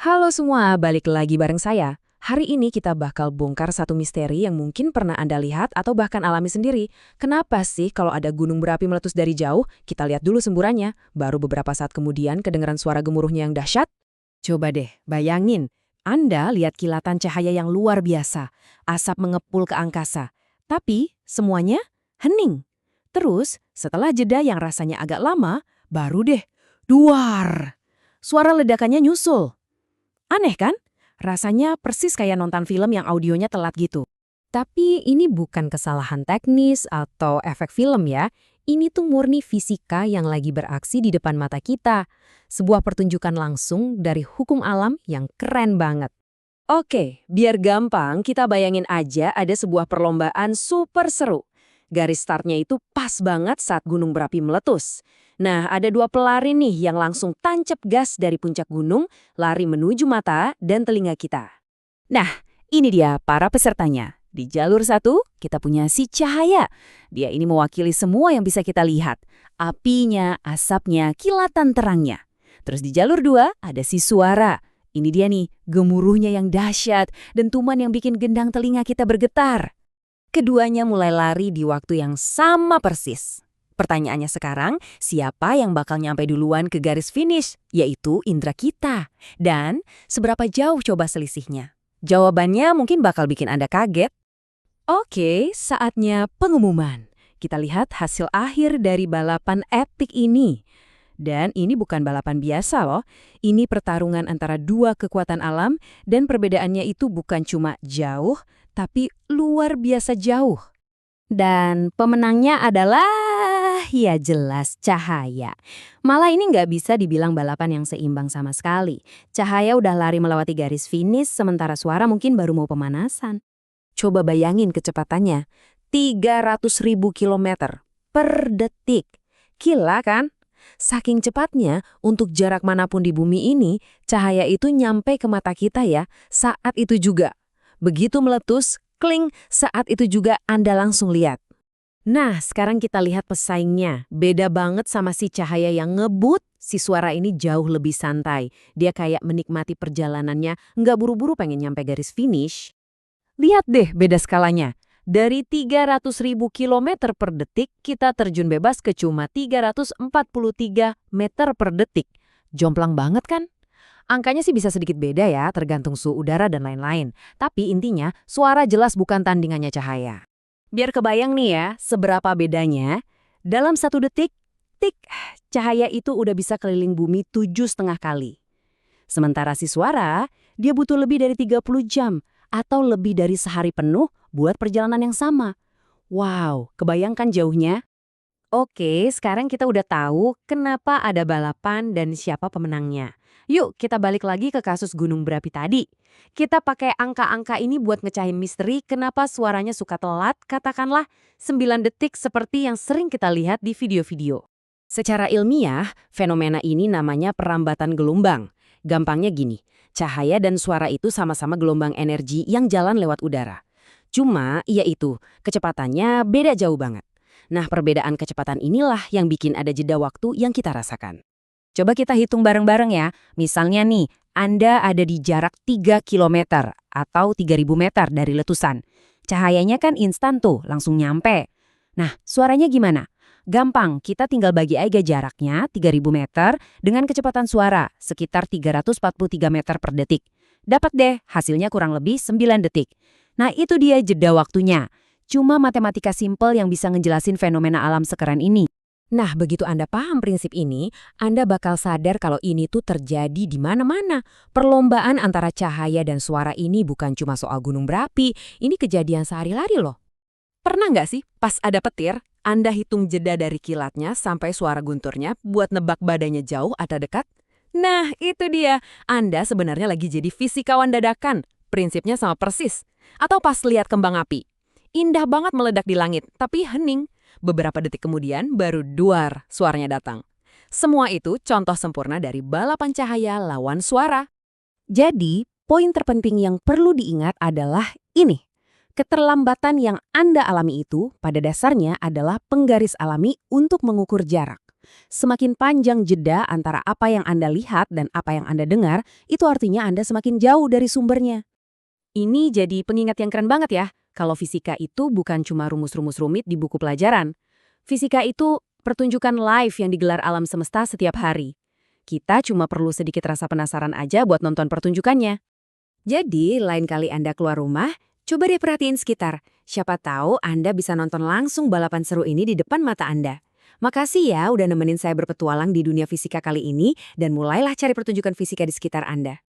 Halo semua, balik lagi bareng saya. Hari ini kita bakal bongkar satu misteri yang mungkin pernah Anda lihat atau bahkan alami sendiri. Kenapa sih kalau ada gunung berapi meletus dari jauh, kita lihat dulu semburannya, baru beberapa saat kemudian kedengaran suara gemuruhnya yang dahsyat? Coba deh, bayangin. Anda lihat kilatan cahaya yang luar biasa, asap mengepul ke angkasa. Tapi semuanya hening. Terus, setelah jeda yang rasanya agak lama, baru deh, duar. Suara ledakannya nyusul. Aneh kan? Rasanya persis kayak nonton film yang audionya telat gitu. Tapi ini bukan kesalahan teknis atau efek film ya. Ini tuh murni fisika yang lagi beraksi di depan mata kita. Sebuah pertunjukan langsung dari hukum alam yang keren banget. Oke, biar gampang kita bayangin aja ada sebuah perlombaan super seru. Garis startnya itu pas banget saat gunung berapi meletus. Nah, ada dua pelari nih yang langsung tancap gas dari puncak gunung, lari menuju mata dan telinga kita. Nah, ini dia para pesertanya. Di jalur 1, kita punya si cahaya. Dia ini mewakili semua yang bisa kita lihat. Apinya, asapnya, kilatan terangnya. Terus di jalur 2, ada si suara. Ini dia nih, gemuruhnya yang dahsyat, dentuman yang bikin gendang telinga kita bergetar. Keduanya mulai lari di waktu yang sama persis. Pertanyaannya sekarang, siapa yang bakal nyampe duluan ke garis finish? Yaitu indera kita. Dan seberapa jauh coba selisihnya? Jawabannya mungkin bakal bikin Anda kaget. Oke, saatnya pengumuman. Kita lihat hasil akhir dari balapan epik ini. Dan ini bukan balapan biasa loh. Ini pertarungan antara dua kekuatan alam dan perbedaannya itu bukan cuma jauh, tapi luar biasa jauh. Dan pemenangnya adalah, ya jelas, Cahaya. Malah ini nggak bisa dibilang balapan yang seimbang sama sekali. Cahaya udah lari melewati garis finish, sementara Suara mungkin baru mau pemanasan. Coba bayangin kecepatannya, 300.000 kilometer per detik. Gila kan? Saking cepatnya, untuk jarak manapun di bumi ini, cahaya itu nyampe ke mata kita ya, saat itu juga. Begitu meletus, kling, saat itu juga Anda langsung lihat. Nah, sekarang kita lihat pesaingnya. Beda banget sama si cahaya yang ngebut, si Suara ini jauh lebih santai. Dia kayak menikmati perjalanannya, nggak buru-buru pengen nyampe garis finish. Lihat deh beda skalanya. Dari 300.000 kilometer per detik, kita terjun bebas ke cuma 343 meter per detik. Jomplang banget kan? Angkanya sih bisa sedikit beda ya, tergantung suhu udara dan lain-lain. Tapi intinya, Suara jelas bukan tandingannya cahaya. Biar kebayang nih ya, seberapa bedanya. Dalam 1 detik, tik, cahaya itu udah bisa keliling bumi 7,5 kali. Sementara si Suara, dia butuh lebih dari 30 jam. Atau lebih dari sehari penuh buat perjalanan yang sama. Wow, kebayangkan jauhnya? Oke, sekarang kita udah tahu kenapa ada balapan dan siapa pemenangnya. Yuk, kita balik lagi ke kasus gunung berapi tadi. Kita pakai angka-angka ini buat ngecahin misteri kenapa suaranya suka telat, katakanlah 9 detik seperti yang sering kita lihat di video-video. Secara ilmiah, fenomena ini namanya perambatan gelombang. Gampangnya gini, cahaya dan suara itu sama-sama gelombang energi yang jalan lewat udara. Cuma, yaitu, kecepatannya beda jauh banget. Nah, perbedaan kecepatan inilah yang bikin ada jeda waktu yang kita rasakan. Coba kita hitung bareng-bareng ya. Misalnya nih, Anda ada di jarak 3 kilometer atau 3.000 meter dari letusan. Cahayanya kan instan tuh, langsung nyampe. Nah, suaranya gimana? Gampang, kita tinggal bagi aja jaraknya 3.000 meter dengan kecepatan suara sekitar 343 meter per detik. Dapat deh, hasilnya kurang lebih 9 detik. Nah itu dia jeda waktunya. Cuma matematika simpel yang bisa ngejelasin fenomena alam sekeren ini. Nah begitu Anda paham prinsip ini, Anda bakal sadar kalau ini tuh terjadi di mana-mana. Perlombaan antara cahaya dan suara ini bukan cuma soal gunung berapi, ini kejadian sehari-hari loh. Pernah nggak sih pas ada petir, Anda hitung jeda dari kilatnya sampai suara gunturnya buat nebak badainya jauh atau dekat? Nah, itu dia. Anda sebenarnya lagi jadi fisikawan dadakan. Prinsipnya sama persis. Atau pas lihat kembang api. Indah banget meledak di langit, tapi hening. Beberapa detik kemudian baru duar suaranya datang. Semua itu contoh sempurna dari balapan cahaya lawan suara. Jadi, poin terpenting yang perlu diingat adalah ini. Keterlambatan yang Anda alami itu pada dasarnya adalah penggaris alami untuk mengukur jarak. Semakin panjang jeda antara apa yang Anda lihat dan apa yang Anda dengar, itu artinya Anda semakin jauh dari sumbernya. Ini jadi pengingat yang keren banget ya, kalau fisika itu bukan cuma rumus-rumus rumit di buku pelajaran. Fisika itu pertunjukan live yang digelar alam semesta setiap hari. Kita cuma perlu sedikit rasa penasaran aja buat nonton pertunjukannya. Jadi, lain kali Anda keluar rumah, coba deh perhatiin sekitar. Siapa tahu Anda bisa nonton langsung balapan seru ini di depan mata Anda. Makasih ya udah nemenin saya berpetualang di dunia fisika kali ini dan mulailah cari pertunjukan fisika di sekitar Anda.